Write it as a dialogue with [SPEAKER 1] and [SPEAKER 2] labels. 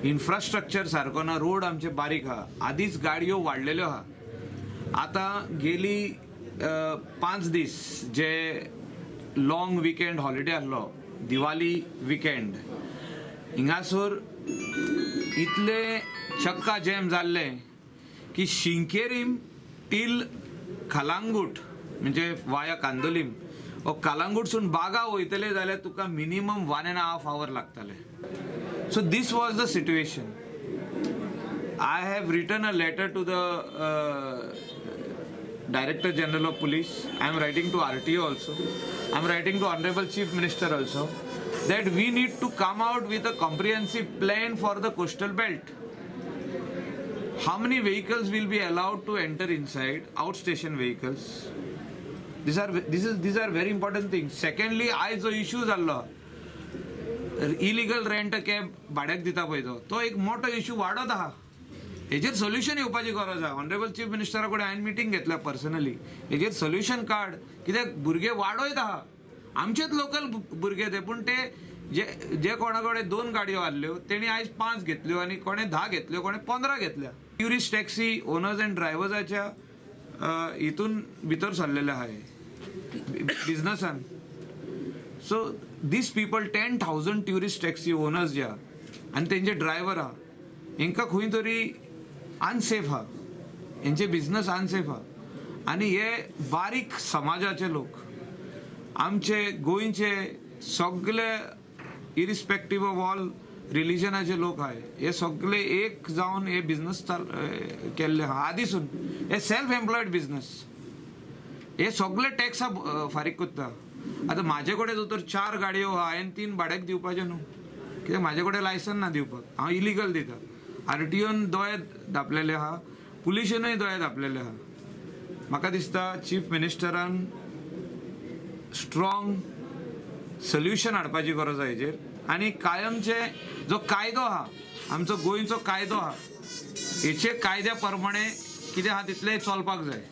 [SPEAKER 1] Infrastructure सारको ना, road आमचे बारीक हा, आधीच गाडयो वाडलेल्यो हा. आता गेली 5 दीस जे लॉंग विकेंड हॉलिडे आसलो, दिवाळी विकेंड, हिंगासर इतले चक्का जॅम जाल्ले की शिंकेरीम टील कलांगूट म्हणजे वाया कांदोलीम ओ कलांगूटसून बागा वयतले जाल्यार तुका मिनिमम 1.5 hour लागतले. So this was the situation. I have written a letter to the Director General of Police. I am writing to RTO also. I am writing to Honorable Chief Minister also, that we need to come out with a comprehensive plan for the coastal belt. How many vehicles will be allowed to enter inside? Outstation vehicles. These are very important things. Secondly, आज जो issue जाल्लो illegal rent cab भाड्याक दिता पळय तो एक मोठो issue वाडत आहा. हेजेर सोल्युशन येवपाची गरज आहा. ऑनरेबल चीफ मिनिस्टरा कडेन हांवें मिटींग घेतल्या पर्सनली. हेजेर सोल्युशन काड, कित्याक भुरगे वाडयत आहा. आमचेच लोकल भुरगे ते, पूण ते जे कोणा कडेन 2 गाडयो आहल्यो तेणी आयज 5 घेतल्यो आनी कोणे 10 घेतल्यो, कोणे 15 घेतल्या. ट्युरिस्ट टॅक्सी ओनर्स अँड ड्रायव्हर्साच्या हितून भितर सरलेले आहा बिझनसान. So this people 10,000 tourist taxi owners जे आहा आनी तेंचे ड्रायव्हर आहा, हेंकां खंय तरी अनसेफ आहा, हेंचे बिझनस अनसेफ आहा. आनी हे बारीक समाजाचे लोक, आमचे गोंयचे सगळे इरिस्पेक्टीव ऑफ ऑल रिलिजनाचे लोक आहाय, हे सगळे एक जावन हे बिझनस केल्ले आहा आदीसून. हे सेल्फ एम्प्लॉयड बिझनस, हे सगळे टॅक्स फारीक करता. आता म्हाजे कडेन जर तर 4 गाडयो आहा, हांवें 3 भाड्याक दिवपाचे न्हू, कित्याक म्हाजे कडेन लायसन ना दिवपाक, हांव इलिगल दिता. RTOन दोळे धापलेले आहा, पुलिशेनूय दोळे धापलेले आहा. म्हाका दिसता चीफ मिनिस्टरान स्ट्रॉंग सोल्युशन हाडपाची गरज आहा हेजेर. आनी कायमचे जो कायदो आहा, आमचो गोंयचो कायदो आहा, हेचे कायद्या प्रमाणे कितें आहा तितलें चलपाक जाय.